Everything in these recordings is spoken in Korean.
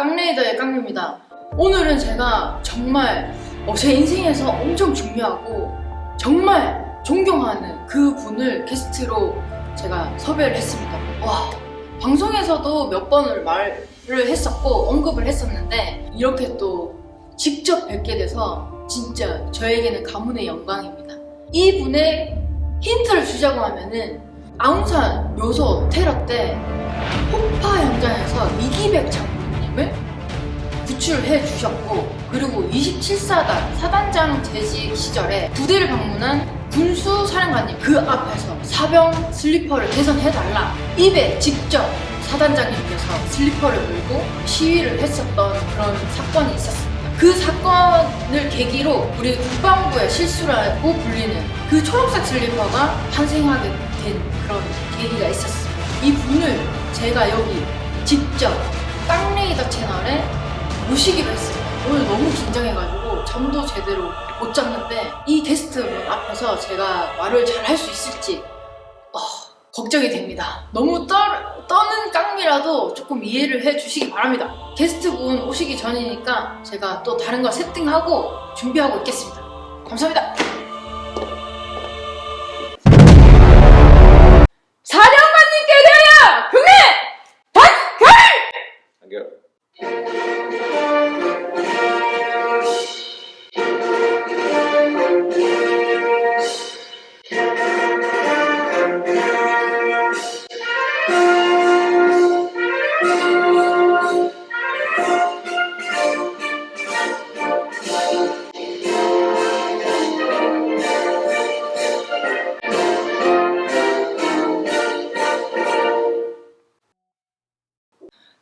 깡레이더의 깡류입니다. 오늘은 제가 정말 제 인생에서 엄청 중요하고 정말 존경하는 그 분을 게스트로 제가 섭외를 했습니다. 와, 방송에서도 몇 번을 말을 했었고 언급을 했었는데 이렇게 또 직접 뵙게 돼서 진짜 저에게는 가문의 영광입니다. 이분의 힌트를 주자고 하면은 아웅산 묘소 테러 때 폭파 현장에서 이기백 장군님을 구출해 주셨고, 그리고 27사단 사단장 재직 시절에 부대를 방문한 군수 사령관님 그 앞에서 사병 슬리퍼를 개선해달라 입에 직접 사단장님께서 슬리퍼를 물고 시위를 했었던 그런 사건이 있었습니다. 그 사건을 계기로 우리 국방부의 실수라고 불리는 그 초록색 슬리퍼가 탄생하게 된 그런 계기가 있었습니다. 이 분을 제가 여기 직접 깡레이더 채널에 모시기로 했습니다. 오늘 너무 긴장해가지고 잠도 제대로 못 잤는데 이 게스트분 앞에서 제가 말을 잘 할 수 있을지 걱정이 됩니다. 너무 떠는 깡미라도 조금 이해를 해주시기 바랍니다. 게스트분 오시기 전이니까 제가 또 다른 거 세팅하고 준비하고 있겠습니다. 감사합니다. 사령관님께 대하여 경례! 단결!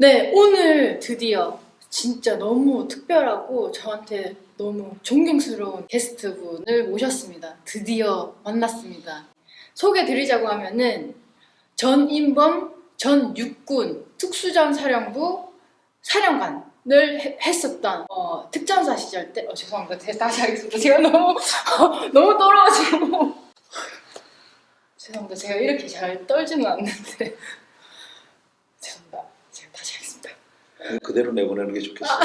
네, 오늘 드디어 진짜 너무 특별하고 저한테 너무 존경스러운 게스트분을 모셨습니다. 드디어 만났습니다. 소개드리자고 하면은 전인범 전 육군 특수전 사령부 사령관을 했었던 특전사 시절 때 죄송합니다. 다시 하겠습니다. 제가 너무 너무 떨어지고 죄송합니다. 제가 이렇게 잘 떨지는 않는데 죄송합니다. 제가 다시 하겠습니다. 그대로 내보내는 게 좋겠어요.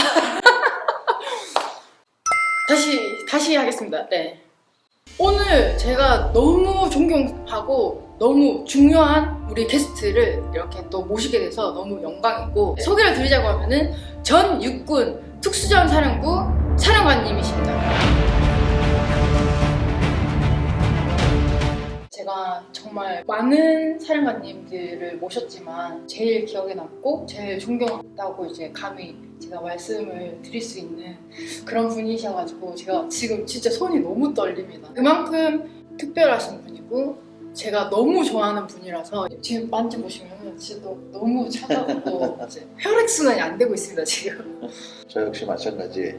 다시 하겠습니다. 네. 오늘 제가 너무 존경하고 너무 중요한 우리 게스트를 이렇게 또 모시게 돼서 너무 영광이고, 소개를 드리자고 하면은 전 육군 특수전 사령부 사령관님이십니다. 제가 정말 많은 사령관님들을 모셨지만 제일 기억에 남고 제일 존경한다고 이제 감히 제가 말씀을 드릴 수 있는 그런 분이셔가지고 제가 지금 진짜 손이 너무 떨립니다. 그만큼 특별하신 분이고 제가 너무 좋아하는 분이라서 지금 만져보시면 진짜 너무 차갑고 혈액순환이 안 되고 있습니다 지금. 저 역시 마찬가지.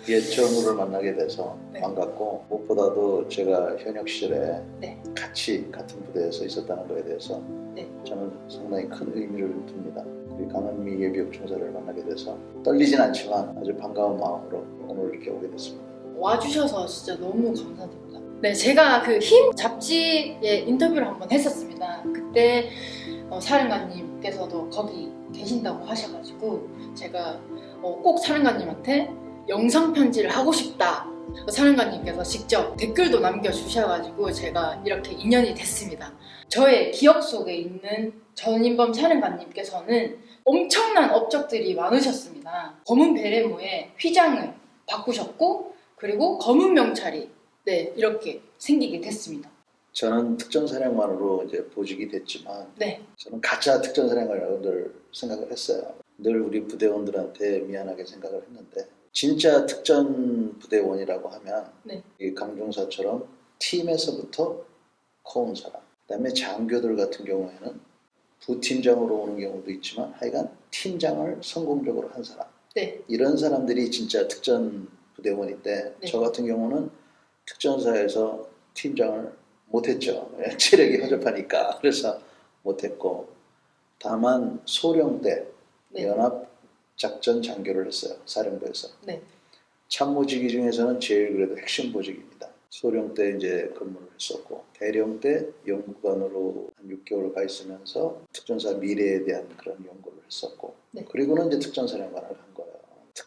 옛 전우를 만나게 돼서 네. 반갑고, 무엇보다도 제가 현역 시절에 네. 같이 같은 부대에서 있었다는 것에 대해서 네. 저는 상당히 큰 의미를 둡니다. 우리 강은미 예비역 중사를 만나게 돼서 떨리진 않지만 아주 반가운 마음으로 오늘 이렇게 오게 됐습니다. 와주셔서 진짜 너무 감사드립니다. 네, 제가 그 힘 잡지에 인터뷰를 한번 했었습니다. 그때 사령관님께서도 거기 계신다고 하셔가지고 제가 꼭 사령관님한테 영상 편지를 하고 싶다. 사령관님께서 직접 댓글도 남겨주셔가지고 제가 이렇게 인연이 됐습니다. 저의 기억 속에 있는 전인범 사령관님께서는 엄청난 업적들이 많으셨습니다. 검은 베레모에 휘장을 바꾸셨고, 그리고 검은 명찰이 이렇게 생기게 됐습니다. 저는 특전사령관으로 이제 보직이 됐지만 저는 가짜 특전사령관이라고 늘 생각을 했어요. 늘 우리 부대원들한테 미안하게 생각을 했는데, 진짜 특전부대원이라고 하면 이 강중사처럼 팀에서부터 커온 사람, 그 다음에 장교들 같은 경우에는 부팀장으로 오는 경우도 있지만 하여간 팀장을 성공적으로 한 사람, 이런 사람들이 진짜 특전부대원인데 저 같은 경우는 특전사에서 팀장을 못했죠. 체력이 허접하니까. 그래서 못했고, 다만 소령 때 연합 작전 장교를 했어요. 사령부에서. 참모직위 중에서는 제일 그래도 핵심 보직입니다. 소령 때 이제 근무를 했었고, 대령 때 연구관으로 한 6개월 가 있으면서 특전사 미래에 대한 그런 연구를 했었고, 그리고는 이제 특전사령관을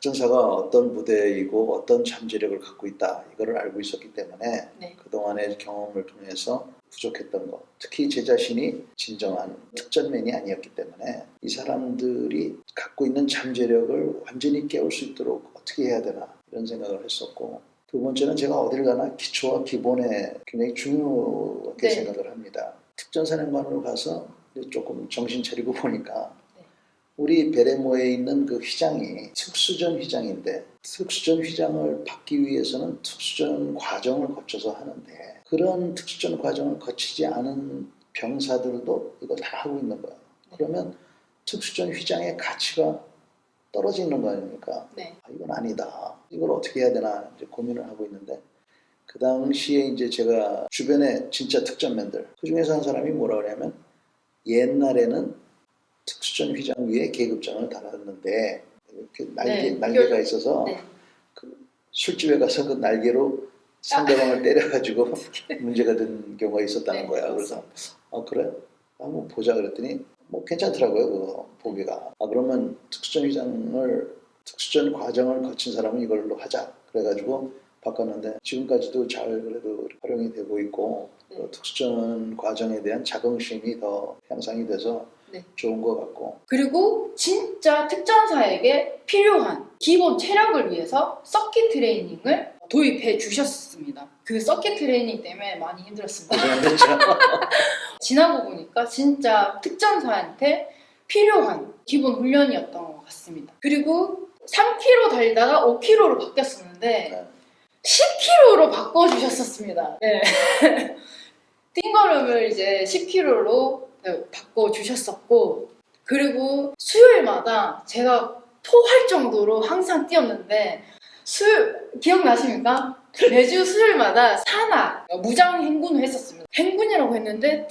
특전사가 어떤 부대이고 어떤 잠재력을 갖고 있다 이거를 알고 있었기 때문에 네. 그동안의 경험을 통해서 부족했던 것, 특히 제 자신이 진정한 특전맨이 아니었기 때문에 이 사람들이 갖고 있는 잠재력을 완전히 깨울 수 있도록 어떻게 해야 되나 이런 생각을 했었고, 두 번째는 제가 어딜 가나 기초와 기본에 굉장히 중요하게 네. 생각을 합니다. 특전사령관으로 가서 조금 정신 차리고 보니까 네. 우리 베레모에 있는 그 휘장이 특수전 휘장인데, 특수전 휘장을 받기 위해서는 특수전 과정을 거쳐서 하는데, 그런 특수전 과정을 거치지 않은 병사들도 이거 다 하고 있는 거예요. 그러면 특수전 휘장의 가치가 떨어지는 거 아닙니까? 네. 아, 이건 아니다. 이걸 어떻게 해야 되나 이제 고민을 하고 있는데, 그 당시에 이제 제가 주변에 진짜 특전맨들, 그 중에서 한 사람이 뭐라 그러냐면, 옛날에는 특수전 휘장 위에 계급장을 달았는데 이렇게 날개가 있어서 네. 그 술집에 가서 그 날개로 상대방을 때려가지고 문제가 된 경우가 있었다는 네, 거야. 그래서 그래? 한번 보자 그랬더니 뭐 괜찮더라고요. 그거 보기가. 그러면 특수전 과정을 거친 사람은 이걸로 하자. 그래가지고 바꿨는데 지금까지도 잘 그래도 활용이 되고 있고, 네. 특수전 과정에 대한 자긍심이 더 향상이 돼서 네. 좋은 것 같고. 그리고 진짜 특전사에게 필요한 기본 체력을 위해서 서킷 트레이닝을 도입해 주셨습니다. 그 서킷 트레이닝 때문에 많이 힘들었습니다. 지나고 보니까 진짜 특전사한테 필요한 기본 훈련이었던 것 같습니다. 그리고 3km 달리다가 5km로 바뀌었었는데 네. 10km로 바꿔주셨었습니다. 네. 띵걸음을 이제 10km로 바꿔주셨었고, 그리고 수요일마다 제가 토할 정도로 항상 뛰었는데, 기억나십니까? 매주 수요일마다 산악, 무장 행군을 했었습니다. 행군이라고 했는데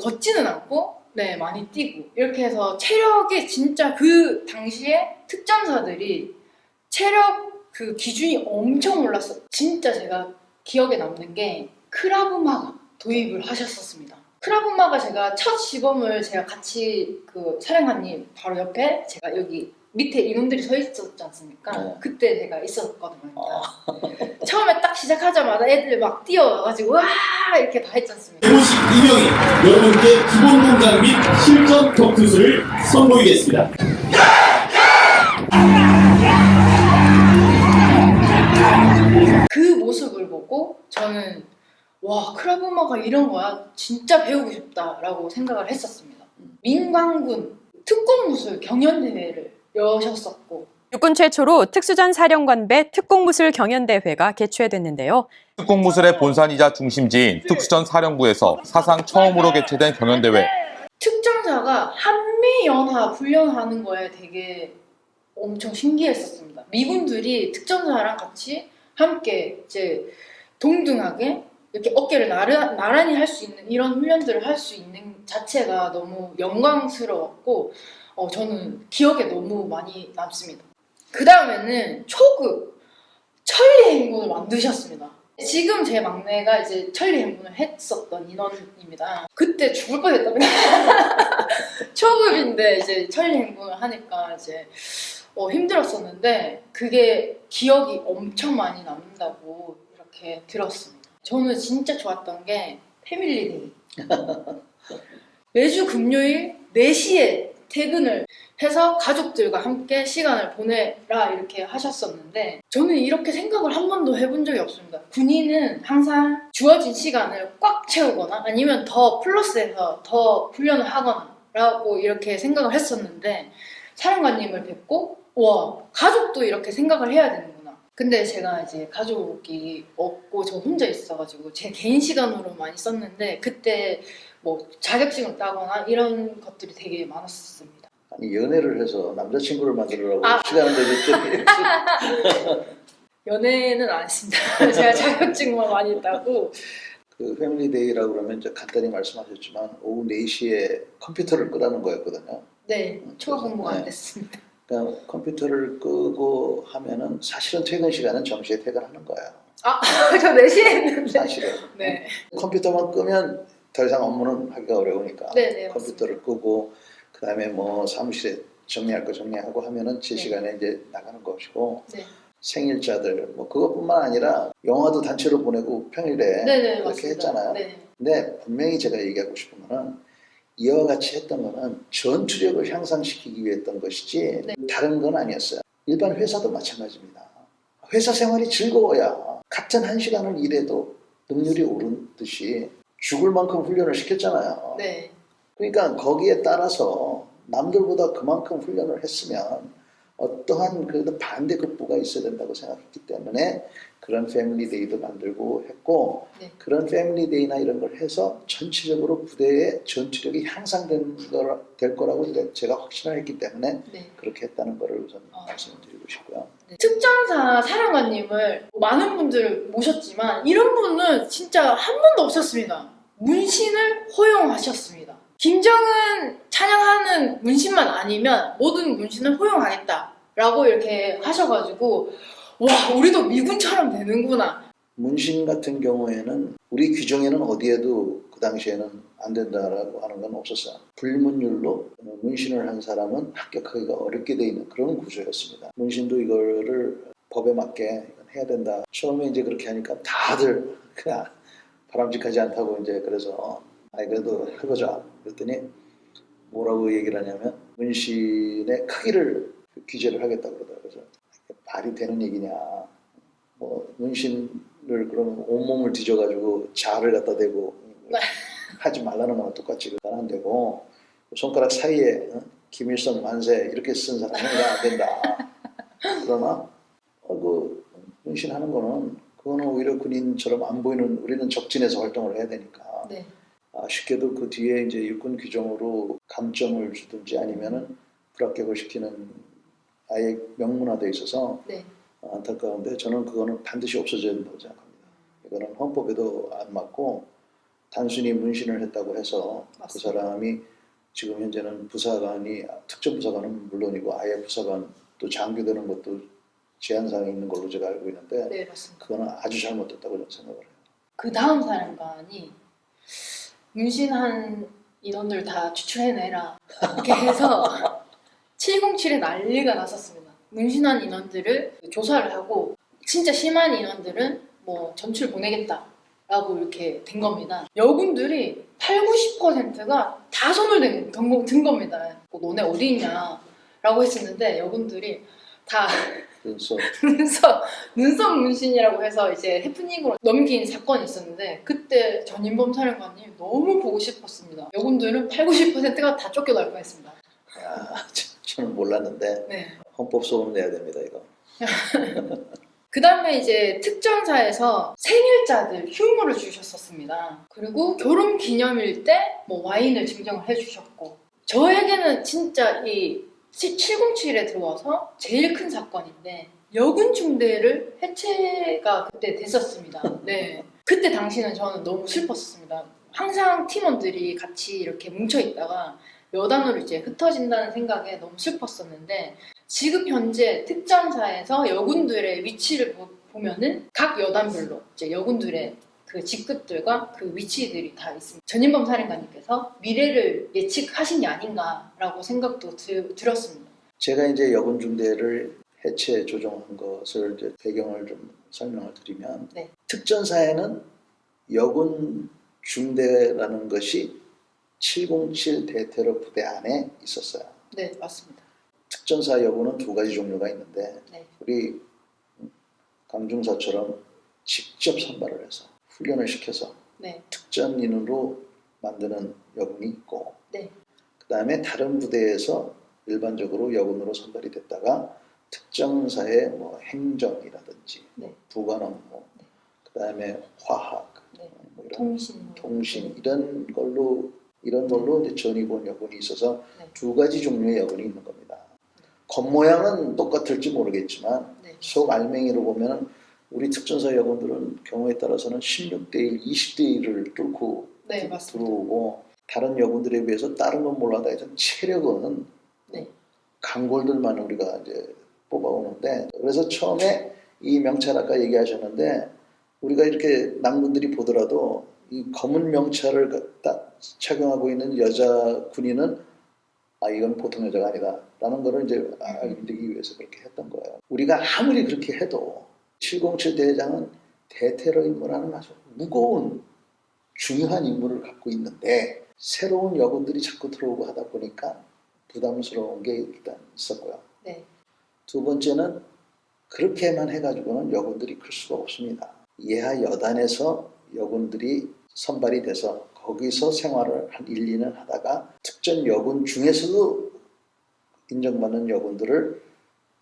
걷지는 않고 많이 뛰고, 이렇게 해서 체력이 진짜 그 당시에 특전사들이 체력 그 기준이 엄청 올랐어요. 진짜 제가 기억에 남는 게 크라브마가 도입을 하셨었습니다. 크라브마가 제가 첫 시범을 제가 같이 그 사령관님 바로 옆에 제가 여기 밑에 인원들이 서 있었지 않습니까? 네. 그때 제가 있었거든요. 처음에 딱 시작하자마자 애들 막 뛰어와가지고 와 이렇게 다 했지 않습니까? 공식 이명이 여러분께 기본 동작 및 실전 격투술을 선보이겠습니다. 그 모습을 보고 저는 와, 크라브마가 이런 거야? 진짜 배우고 싶다라고 생각을 했었습니다. 민광군 특공무술 경연대회를 여셨었고, 육군 최초로 특수전 사령관배 특공무술 경연대회가 개최됐는데요. 특공무술의 본산이자 중심지인 특수전 사령부에서 사상 처음으로 개최된 경연대회. 특전사가 한미연합 훈련하는 거에 되게 엄청 신기했었습니다. 미군들이 특전사랑 같이 함께 이제 동등하게 이렇게 어깨를 나란히 할 수 있는 이런 훈련들을 할 수 있는 자체가 너무 영광스러웠고, 저는 기억에 너무 많이 남습니다. 그 다음에는 초급 천리행군을 만드셨습니다. 지금 제 막내가 이제 천리행군을 했었던 인원입니다. 그때 죽을 뻔했답니다. 초급인데 이제 천리행군을 하니까 이제 힘들었었는데 그게 기억이 엄청 많이 남는다고 이렇게 들었습니다. 저는 진짜 좋았던 게 패밀리데이. 매주 금요일 4시에 퇴근을 해서 가족들과 함께 시간을 보내라 이렇게 하셨었는데, 저는 이렇게 생각을 한 번도 해본 적이 없습니다. 군인은 항상 주어진 시간을 꽉 채우거나 아니면 더 플러스해서 더 훈련을 하거나 라고 이렇게 생각을 했었는데, 사령관님을 뵙고 와, 가족도 이렇게 생각을 해야 되는구나. 근데 제가 이제 가족이 없고 저 혼자 있어가지고 제 개인 시간으로 많이 썼는데, 그때 뭐 자격증을 따거나 이런 것들이 되게 많았었습니다. 아니, 연애를 해서 남자친구를 만들려고 시간을 내줬더니 연애는 안 했습니다. 제가 자격증만 많이 따고. 그 패밀리데이라고 그러면 이제 간단히 말씀하셨지만 오후 4시에 컴퓨터를 끄라는 거였거든요. 네, 초과 공부가 네. 안 됐습니다. 그러니까 컴퓨터를 끄고 하면은 사실은 퇴근 시간은 정시에 퇴근하는 거예요. 저 4시에 했는데. 사실은. 네. 컴퓨터만 끄면 더 이상 업무는 하기가 어려우니까 네네, 컴퓨터를 끄고, 그 다음에 뭐 사무실에 정리할 거 정리하고 하면은 제 네. 시간에 이제 나가는 것이고 네. 생일자들 뭐 그것뿐만 아니라 영화도 단체로 보내고 평일에 네네, 그렇게 맞습니다. 했잖아요. 네. 근데 분명히 제가 얘기하고 싶은 거는 이와 같이 했던 거는 전투력을 향상시키기 위해 했던 것이지 네. 다른 건 아니었어요. 일반 회사도 마찬가지입니다. 회사 생활이 즐거워야 같은 1시간을 일해도 능률이 오르듯이 죽을 만큼 훈련을 시켰잖아요. 네. 그러니까 거기에 따라서 남들보다 그만큼 훈련을 했으면 어떠한 그래도 반대 극부가 있어야 된다고 생각했기 때문에 그런 패밀리데이도 만들고 했고 네. 그런 패밀리데이나 이런 걸 해서 전체적으로 부대의 전투력이 향상될 거라고 제가 확신을 했기 때문에 네. 그렇게 했다는 것을 우선 말씀을 드리고 싶고요. 네. 특전사 사령관님을 많은 분들 모셨지만 이런 분은 진짜 한 번도 없었습니다. 문신을 허용하셨습니다. 김정은 찬양하는 문신만 아니면 모든 문신을 허용하겠다라고 이렇게 하셔가지고 와, 우리도 미군처럼 되는구나. 문신 같은 경우에는 우리 규정에는 어디에도 그 당시에는 안 된다라고 하는 건 없었어요. 불문율로 문신을 한 사람은 합격하기가 어렵게 돼 있는 그런 구조였습니다. 문신도 이거를 법에 맞게 해야 된다. 처음에 이제 그렇게 하니까 다들 그냥 바람직하지 않다고 이제 그래서 그래도 해보자. 그랬더니 뭐라고 얘기를 하냐면 문신의 크기를 규제를 하겠다고 그러더라고요. 그래서 말이 되는 얘기냐. 뭐 문신을 그러면 온몸을 뒤져가지고 자를 갖다 대고 하지 말라는 거랑 똑같이 안 되고 손가락 사이에 김일성 만세 이렇게 쓴 사람은 안 된다. 그러나 그 문신하는 거는 그거는 오히려 군인처럼 안 보이는 우리는 적진에서 활동을 해야 되니까 네. 쉽게도 그 뒤에 이제 육군 규정으로 감점을 주든지 아니면은 불합격을 시키는 아예 명문화돼 있어서 네. 안타까운데 저는 그거는 반드시 없어져야 된다고 생각합니다. 이거는 헌법에도 안 맞고 단순히 문신을 했다고 해서 맞습니다. 그 사람이 지금 현재는 부사관이 특전부사관은 물론이고 아예 부사관 또 장교되는 것도 제한사항이 있는 걸로 제가 알고 있는데 네, 맞습니다. 그거는 아주 잘못됐다고 저는 생각을 해요. 그 다음 사령관이 문신한 인원들 다 추출해내라 이렇게 해서 707에 난리가 났었습니다. 문신한 인원들을 조사를 하고 진짜 심한 인원들은 뭐 전출 보내겠다라고 이렇게 된 겁니다. 여군들이 80~90%가 다 손을 든 겁니다. 너네 어디 있냐 라고 했었는데 여군들이 다 그래서 눈썹 문신이라고 해서 이제 해프닝으로 넘긴 사건이 있었는데 그때 전인범 사령관님 너무 보고 싶었습니다. 여군들은 80~90%가 다 쫓겨날 뻔했습니다. 저는 몰랐는데 네. 헌법 소원 내야 됩니다 이거. 그 다음에 이제 특전사에서 생일자들 휴무를 주셨었습니다. 그리고 결혼 기념일 때 뭐 와인을 증정을 해주셨고 저에게는 진짜 이 707에 들어와서 제일 큰 사건인데 여군 중대를 해체가 그때 됐었습니다. 네. 그때 당시는 저는 너무 슬펐었습니다. 항상 팀원들이 같이 이렇게 뭉쳐 있다가 여단으로 이제 흩어진다는 생각에 너무 슬펐었는데 지금 현재 특전사에서 여군들의 위치를 보면은 각 여단별로 이제 여군들의 그 직급들과 그 위치들이 다 있습니다. 전인범 사령관님께서 미래를 예측하신 게 아닌가라고 생각도 들었습니다. 제가 이제 여군 중대를 해체 조정한 것을 이제 배경을 좀 설명을 드리면 네. 특전사에는 여군 중대라는 것이 707 대테러 부대 안에 있었어요. 네, 맞습니다. 특전사 여군은 두 가지 종류가 있는데 네. 우리 강중사처럼 직접 선발을 해서 훈련을 시켜서 네. 특전인으로 만드는 여군이 있고 네. 그 다음에 다른 부대에서 일반적으로 여군으로 선발이 됐다가 특전사의 뭐 행정이라든지 네. 부관 업무, 네. 그 다음에 화학, 네. 뭐 이런 통신 이런 걸로 이제 전위군 여군이 있어서 네. 두 가지 종류의 여군이 있는 겁니다. 겉모양은 똑같을지 모르겠지만 네. 속 알맹이로 보면 우리 특전사 여군들은 경우에 따라서는 16대1, 20대1을 뚫고 네, 맞습니다. 들어오고 다른 여군들에 비해서 다른 건 몰라도 하여튼 체력은 네. 강골들만 우리가 이제 뽑아오는데 그래서 처음에 이 명찰 아까 얘기하셨는데 우리가 이렇게 남군들이 보더라도 이 검은 명찰을 딱 착용하고 있는 여자 군인은 아 이건 보통 여자가 아니다 라는 거를 이제 알리기 위해서 그렇게 했던 거예요. 우리가 아무리 그렇게 해도 707 대장은 대테러 임무라는 아주 무거운 중요한 임무를 갖고 있는데 새로운 여군들이 자꾸 들어오고 하다 보니까 부담스러운 게 일단 있었고요. 네. 두 번째는 그렇게만 해가지고는 여군들이 클 수가 없습니다. 예하 여단에서 여군들이 선발이 돼서 거기서 생활을 한 1, 2년 하다가 특전 여군 중에서도 인정받는 여군들을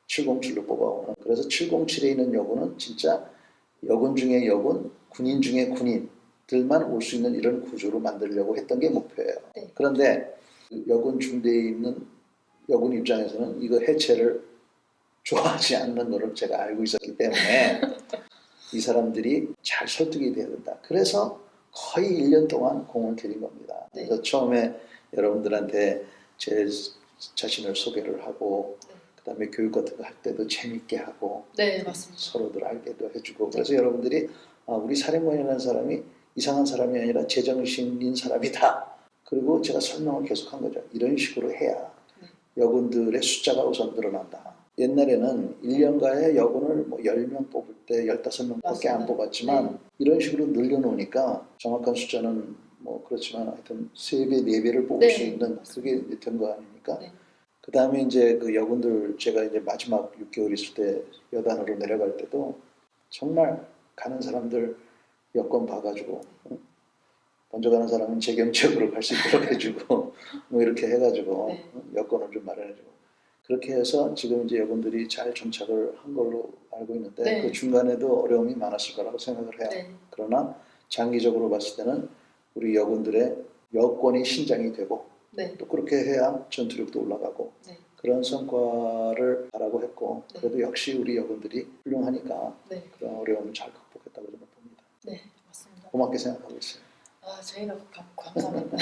707로 뽑아오는, 그래서 707에 있는 여군은 진짜 여군 중에 여군, 군인 중에 군인들만 올 수 있는 이런 구조로 만들려고 했던 게 목표예요. 네. 그런데 여군 중대에 있는 여군 입장에서는 이거 해체를 좋아하지 않는 것을 제가 알고 있었기 때문에 이 사람들이 잘 설득이 돼야 된다. 그래서 거의 1년 동안 공을 들인 겁니다. 네. 그래서 처음에 여러분들한테 제 자신을 소개를 하고 네. 그다음에 교육 같은 거 할 때도 재밌게 하고 네, 맞습니다. 서로들 알게도 해주고 그래서 여러분들이 아, 우리 사령관이라는 사람이 이상한 사람이 아니라 제정신인 사람이다. 그리고 제가 설명을 계속한 거죠. 이런 식으로 해야 여군들의 숫자가 우선 늘어난다. 옛날에는 1년가에 여군을 뭐 10명 뽑을 때 15명밖에 안 뽑았지만 네. 이런 식으로 늘려놓으니까 정확한 숫자는 뭐 그렇지만 하여튼 3배, 4배를 뽑을 네. 수 있는 그게 된 거 아닙니까? 네. 그 다음에 이제 그 여군들 제가 이제 마지막 6개월 있을 때 여단으로 내려갈 때도 정말 가는 사람들 여권 봐가지고 먼저 가는 사람은 재경 지역으로 갈 수 있도록 해주고 뭐 이렇게 해가지고 네. 여권을 좀 마련해주고 그렇게 해서 지금 이제 여군들이 잘 정착을 한 걸로 알고 있는데 네. 그 중간에도 어려움이 많았을 거라고 생각을 해요. 네. 그러나 장기적으로 봤을 때는 우리 여군들의 여권이 신장이 되고 네. 또 그렇게 해야 전투력도 올라가고 네. 그런 성과를 바라고 했고 네. 그래도 역시 우리 여군들이 훌륭하니까 네. 그런 어려움을 잘 극복했다고 저는 봅니다. 네, 맞습니다. 고맙게 생각하고 있어요. 아, 저희가 감사합니다.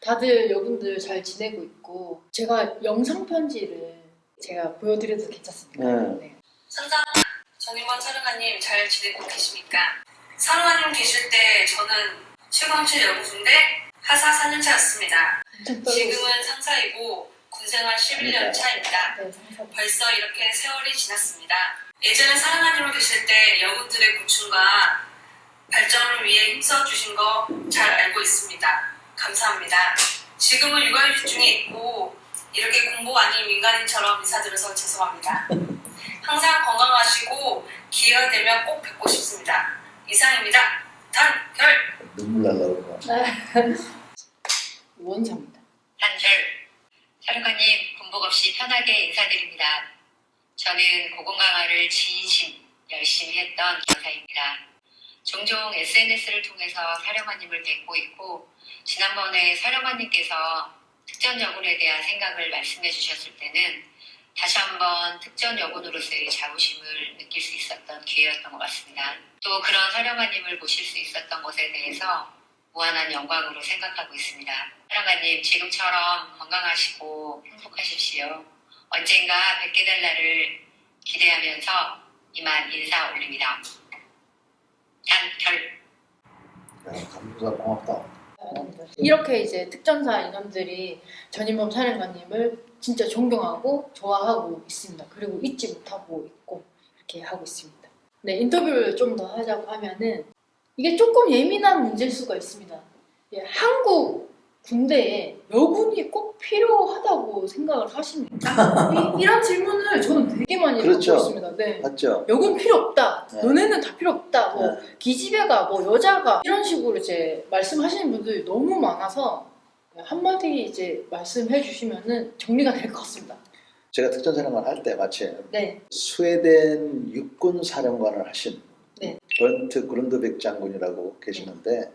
다들 여러분들 잘 지내고 있고 제가 영상 편지를 제가 보여드려도 괜찮습니까? 네. 선장, 전임원 사령관님 잘 지내고 계십니까? 사령관님 계실 때 저는 707 여고군대 하사 4년차였습니다. 지금은 상사이고 군생활 11년 차입니다. 네, 상사. 벌써 이렇게 세월이 지났습니다. 예전에 사령관님으로 계실 때 여군들의 고충과 발전을 위해 힘써주신 거 잘 알고 있습니다. 감사합니다. 지금은 육아휴직 중에 있고 이렇게 공복 아닌 민간인처럼 인사드려서 죄송합니다. 항상 건강하시고 기회가 되면 꼭 뵙고 싶습니다. 이상입니다. 단결! 눈물 날라고 그러고. 원사입니다. 단결. 사령관님, 군복 없이 편하게 인사드립니다. 저는 고공강화를 진심 열심히 했던 기사입니다. 종종 SNS를 통해서 사령관님을 뵙고 있고 지난번에 사령관님께서 특전 여군에 대한 생각을 말씀해 주셨을 때는 다시 한번 특전 여군으로서의 자부심을 느낄 수 있었던 기회였던 것 같습니다. 또 그런 사령관님을 보실 수 있었던 것에 대해서 무한한 영광으로 생각하고 있습니다. 사령관님, 지금처럼 건강하시고 행복하십시오. 언젠가 뵙게 될 날을 기대하면서 이만 인사 올립니다. 단결. 야, 감사 고맙다. 이렇게 이제 특전사 인원들이 전임범 사령관님을 진짜 존경하고 좋아하고 있습니다. 그리고 잊지 못하고 있고 이렇게 하고 있습니다. 네, 인터뷰를 좀 더 하자고 하면은 이게 조금 예민한 문제일 수가 있습니다. 예, 한국 군대에 여군이 꼭 필요하다고 생각을 하십니까? 이런 질문을 저는 되게 많이 받고 그렇죠. 있습니다. 네. 맞죠? 여군 필요 없다. 네. 너네는 다 필요 없다. 뭐 네. 기집애가 뭐 여자가 이런 식으로 이제 말씀하시는 분들이 너무 많아서 한마디 이제 말씀해 주시면은 정리가 될 것 같습니다. 제가 특전사령관 할 때 마침 네. 스웨덴 육군 사령관을 하신 네. 번트 그룬드백 장군이라고 계시는데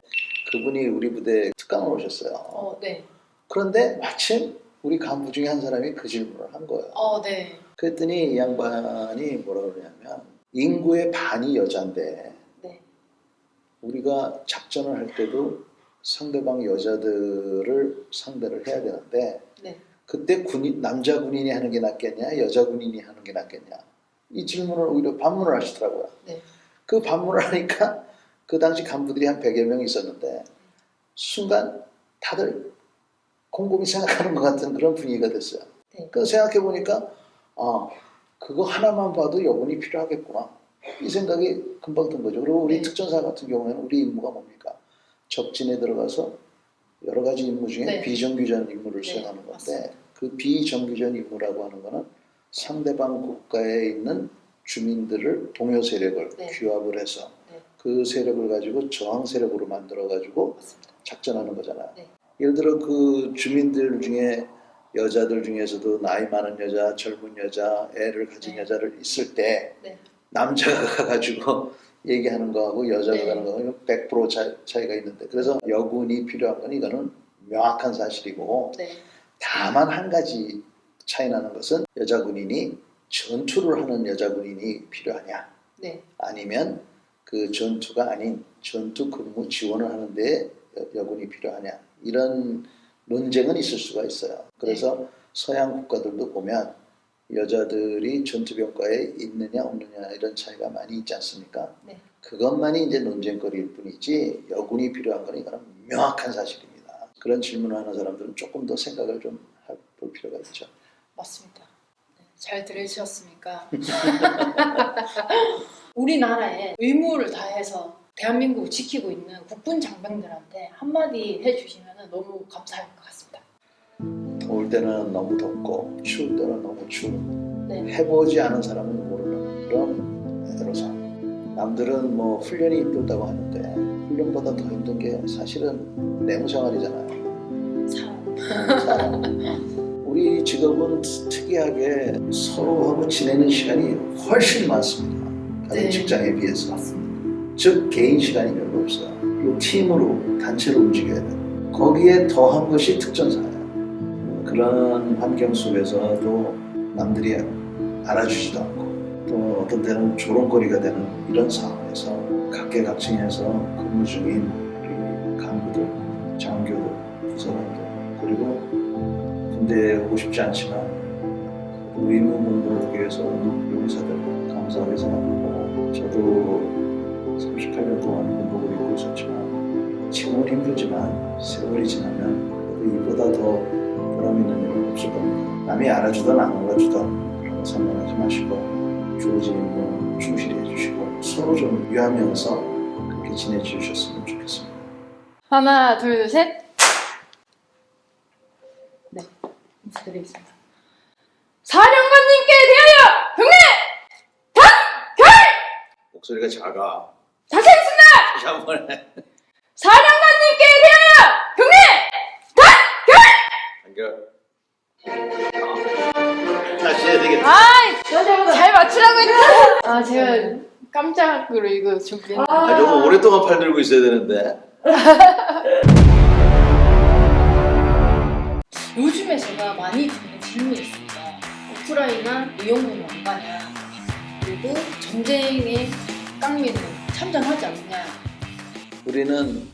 그분이 우리 부대에 특강을 오셨어요. 네. 그런데 마침 우리 간부 중에 한 사람이 그 질문을 한 거예요. 네. 그랬더니 이 양반이 뭐라 그러냐면 인구의 반이 여자인데 네. 우리가 작전을 할 때도 상대방 여자들을 상대를 해야 되는데 네. 그때 남자 군인이 하는 게 낫겠냐 여자 군인이 하는 게 낫겠냐 이 질문을 오히려 반문을 하시더라고요. 네. 그 반문을 하니까 그 당시 간부들이 한 100여 명 있었는데 순간 다들 곰곰이 생각하는 것 같은 그런 분위기가 됐어요. 네. 그 생각해 보니까 그거 하나만 봐도 여군이 필요하겠구나 이 생각이 금방 든 거죠. 그리고 우리 네. 특전사 같은 경우에는 우리 임무가 뭡니까? 적진에 들어가서 여러 가지 임무 중에 네. 비정규전 임무를 네, 수행하는 건데 맞습니다. 그 비정규전 임무라고 하는 거는 상대방 국가에 있는 주민들을 동요 세력을 네. 규합을 해서 네. 그 세력을 가지고 저항 세력으로 만들어 가지고 맞습니다. 작전하는 거잖아요. 네. 예를 들어 그 주민들 중에 여자들 중에서도 나이 많은 여자, 젊은 여자, 애를 가진 네. 여자를 있을 때 네. 남자가 가가지고 얘기하는 거하고 여자가 네. 가는 거하고 100% 차이가 있는데 그래서 여군이 필요한 건 이거는 명확한 사실이고 네. 다만 한 가지 차이 나는 것은 여자 군인이 전투를 하는 여자 군인이 필요하냐 네. 아니면 그 전투가 아닌 전투 근무 지원을 하는 데 여군이 필요하냐 이런 논쟁은 있을 수가 있어요. 그래서 서양 국가들도 보면 여자들이 전투병과에 있느냐 없느냐 이런 차이가 많이 있지 않습니까? 네. 그것만이 이제 논쟁거리일 뿐이지 여군이 필요한 건 이거는 명확한 사실입니다. 그런 질문을 하는 사람들은 조금 더 생각을 좀 해볼 필요가 있죠. 맞습니다. 네, 잘 들으셨습니까? 우리나라에 의무를 다해서 대한민국을 지키고 있는 국군 장병들한테 한마디 해주시면 너무 감사할 것 같습니다. 더울 때는 너무 덥고 추울 때는 너무 추운 네. 해보지 않은 사람은 모르는 그런 애로사항. 남들은 뭐 훈련이 힘들다고 하는데 훈련보다 더 힘든 게 사실은 내무생활이잖아요. 사람. 우리 직업은 특이하게 서로하고 지내는 시간이 훨씬 많습니다. 다른 네. 직장에 비해서. 맞습니다. 즉 개인 시간이 별로 없어요. 그리고 팀으로 단체로 움직여야 돼요. 거기에 더한 것이 특전사예요. 그런 환경 속에서도 남들이 알아주지도 않고 또 어떤 때는 조롱거리가 되는 이런 상황에서 각계각층에서 근무 중인 우리 간부들, 장교들, 부사관들 그리고 군대에 오고 싶지 않지만 의무 공부를 하기 위해서 오는 용사들 감사하게 생각하고 저도 38년 동안 군복을 입고 있었지만 지금은 힘들지만 세월이 지나면 그래도 이보다 더 보람 있는 일은 없을 겁니다. 남이 알아주든 안 알아주든 그런 거 상관하지 마시고 주어진 임무 충실히 해주시고 서로 좀 위하면서 그렇게 지내주셨으면 좋겠습니다. 하나, 둘, 셋. 네, 인사드리겠습니다. 사령관님께 대하여 경례! 목소리가 작아. 다시 하겠습니다! 다시 한 번 해. 사령관님께 대하여 경례! 한결. 다시 해야 되겠다. 아이, 잘 맞추라고 했잖아. 제가 깜짝으로 이거 준비했는데. 너무 오랫동안 팔 들고 있어야 되는데. 요즘에 제가 많이 듣는 질문이 있습니다. 우크라이나 이용군 왕가냐, 그리고 전쟁에 깡미는 참전하지 않느냐. 우리는